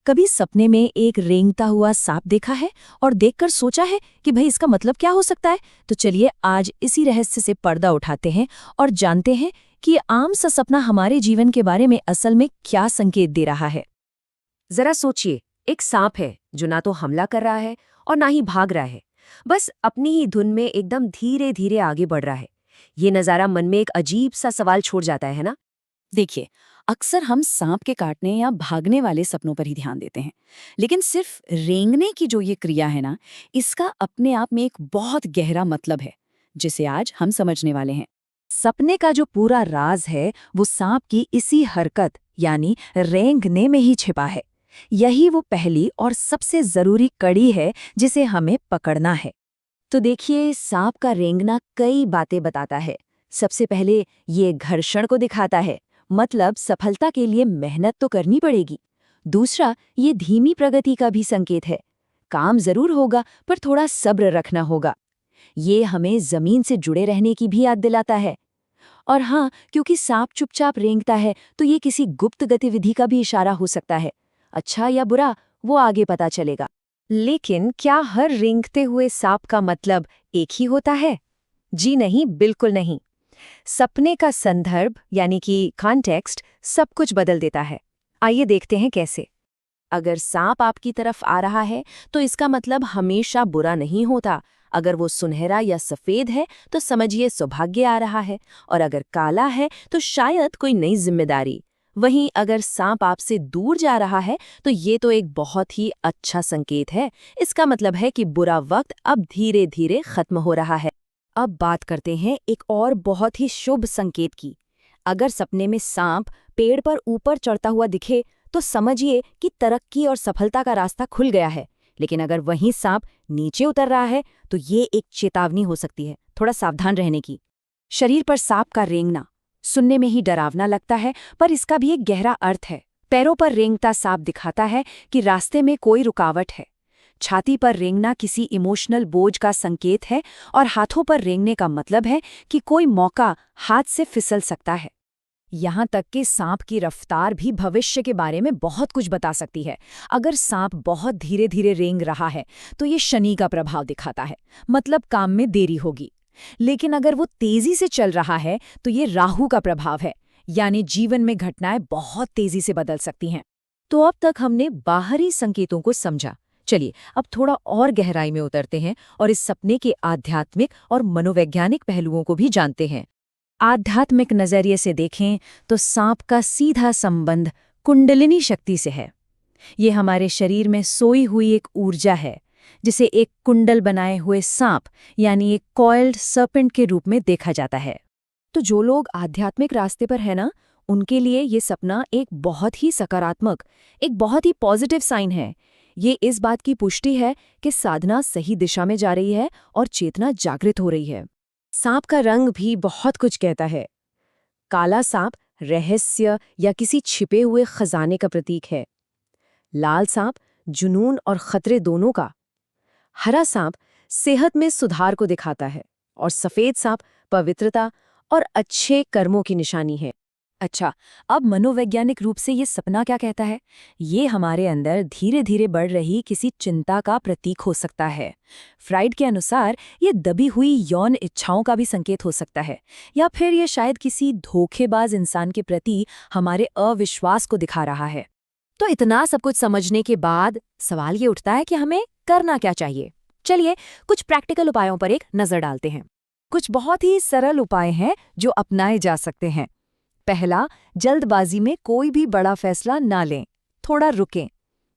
कभी सपने में एक रेंगता हुआ सांप देखा है और देखकर सोचा है कि भाई इसका मतलब क्या हो सकता है? तो चलिए आज इसी रहस्य से पर्दा उठाते हैं और जानते हैं कि ये आम सा सपना हमारे जीवन के बारे में असल में क्या संकेत दे रहा है। जरा सोचिए, एक सांप है जो ना तो हमला कर रहा है और ना ही भाग रहा है, बस अपनी ही धुन में एकदम धीरे धीरे आगे बढ़ रहा है। ये नज़ारा मन में एक अजीब सा सवाल छोड़ जाता है ना। देखिए, अक्सर हम सांप के काटने या भागने वाले सपनों पर ही ध्यान देते हैं, लेकिन सिर्फ रेंगने की जो ये क्रिया है ना, इसका अपने आप में एक बहुत गहरा मतलब है, जिसे आज हम समझने वाले हैं। सपने का जो पूरा राज है वो सांप की इसी हरकत यानी रेंगने में ही छिपा है। यही वो पहली और सबसे जरूरी कड़ी है जिसे हमें पकड़ना है। तो देखिए, सांप का रेंगना कई बातें बताता है। सबसे पहले ये घर्षण को दिखाता है, मतलब सफलता के लिए मेहनत तो करनी पड़ेगी। दूसरा, ये धीमी प्रगति का भी संकेत है, काम जरूर होगा पर थोड़ा सब्र रखना होगा। ये हमें जमीन से जुड़े रहने की भी याद दिलाता है। और हाँ, क्योंकि सांप चुपचाप रेंगता है तो ये किसी गुप्त गतिविधि का भी इशारा हो सकता है। अच्छा या बुरा, वो आगे पता चलेगा। लेकिन क्या हर रेंगते हुए सांप का मतलब एक ही होता है? जी नहीं, बिल्कुल नहीं। सपने का संदर्भ यानी कि कॉन्टेक्स्ट सब कुछ बदल देता है। आइए देखते हैं कैसे। अगर सांप आपकी तरफ आ रहा है तो इसका मतलब हमेशा बुरा नहीं होता। अगर वो सुनहरा या सफेद है तो समझिए सौभाग्य आ रहा है, और अगर काला है तो शायद कोई नई जिम्मेदारी। वहीं अगर सांप आपसे दूर जा रहा है तो ये तो एक बहुत ही अच्छा संकेत है। इसका मतलब है कि बुरा वक्त अब धीरे धीरे खत्म हो रहा है। अब बात करते हैं एक और बहुत ही शुभ संकेत की। अगर सपने में सांप पेड़ पर ऊपर चढ़ता हुआ दिखे तो समझिए कि तरक्की और सफलता का रास्ता खुल गया है। लेकिन अगर वहीं सांप नीचे उतर रहा है तो ये एक चेतावनी हो सकती है, थोड़ा सावधान रहने की। शरीर पर सांप का रेंगना सुनने में ही डरावना लगता है, पर इसका भी एक गहरा अर्थ है। पैरों पर रेंगता सांप दिखाता है कि रास्ते में कोई रुकावट है। छाती पर रेंगना किसी इमोशनल बोझ का संकेत है, और हाथों पर रेंगने का मतलब है कि कोई मौका हाथ से फिसल सकता है। यहाँ तक कि सांप की रफ्तार भी भविष्य के बारे में बहुत कुछ बता सकती है। अगर सांप बहुत धीरे धीरे रेंग रहा है तो ये शनि का प्रभाव दिखाता है, मतलब काम में देरी होगी। लेकिन अगर वो तेजी से चल रहा है तो ये राहु का प्रभाव है, यानी जीवन में घटनाएं बहुत तेजी से बदल सकती हैं। तो अब तक हमने बाहरी संकेतों को समझा। चलिए अब थोड़ा और गहराई में उतरते हैं और इस सपने के आध्यात्मिक और मनोवैज्ञानिक पहलुओं को भी जानते हैं। आध्यात्मिक नजरिए से देखें तो सांप का सीधा संबंध कुंडलिनी शक्ति से है। ये हमारे शरीर में सोई हुई एक ऊर्जा है, जिसे एक कुंडल बनाए हुए सांप यानी एक कॉइल्ड सर्पेंट के रूप में देखा जाता है। तो जो लोग आध्यात्मिक रास्ते पर है ना, उनके लिए ये सपना एक बहुत ही सकारात्मक, एक बहुत ही पॉजिटिव साइन है। ये इस बात की पुष्टि है कि साधना सही दिशा में जा रही है और चेतना जागृत हो रही है। सांप का रंग भी बहुत कुछ कहता है। काला सांप रहस्य या किसी छिपे हुए खजाने का प्रतीक है। लाल सांप जुनून और खतरे दोनों का। हरा सांप सेहत में सुधार को दिखाता है, और सफेद सांप पवित्रता और अच्छे कर्मों की निशानी है। अच्छा, अब मनोवैज्ञानिक रूप से ये सपना क्या कहता है? ये हमारे अंदर धीरे धीरे बढ़ रही किसी चिंता का प्रतीक हो सकता है। फ्राइड के अनुसार ये दबी हुई यौन इच्छाओं का भी संकेत हो सकता है, या फिर ये शायद किसी धोखेबाज इंसान के प्रति हमारे अविश्वास को दिखा रहा है। तो इतना सब कुछ समझने के बाद सवाल ये उठता है कि हमें करना क्या चाहिए। चलिए कुछ प्रैक्टिकल उपायों पर एक नजर डालते हैं। कुछ बहुत ही सरल उपाय हैं जो अपनाए जा सकते हैं। पहला, जल्दबाजी में कोई भी बड़ा फैसला ना लें, थोड़ा रुकें।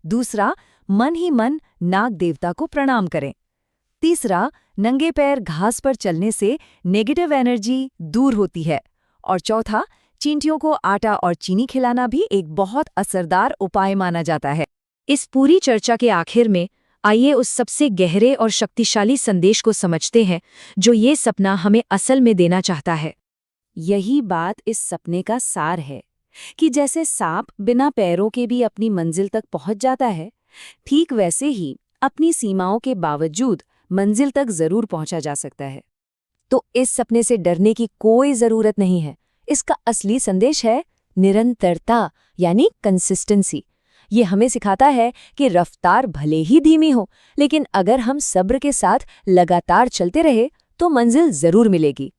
दूसरा, मन ही मन नाग देवता को प्रणाम करें। तीसरा, नंगे पैर घास पर चलने से नेगेटिव एनर्जी दूर होती है। और चौथा, चींटियों को आटा और चीनी खिलाना भी एक बहुत असरदार उपाय माना जाता है। इस पूरी चर्चा के आखिर में आइए उस सबसे गहरे और शक्तिशाली संदेश को समझते हैं जो ये सपना हमें असल में देना चाहता है। यही बात इस सपने का सार है कि जैसे सांप बिना पैरों के भी अपनी मंजिल तक पहुंच जाता है, ठीक वैसे ही अपनी सीमाओं के बावजूद मंजिल तक जरूर पहुंचा जा सकता है। तो इस सपने से डरने की कोई जरूरत नहीं है। इसका असली संदेश है निरंतरता, यानी कंसिस्टेंसी। ये हमें सिखाता है कि रफ्तार भले ही धीमी हो, लेकिन अगर हम सब्र के साथ लगातार चलते रहे तो मंजिल जरूर मिलेगी।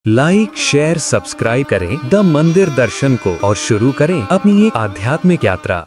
लाइक, शेयर, सब्सक्राइब करें द मंदिर दर्शन को और शुरू करें अपनी एक आध्यात्मिक यात्रा।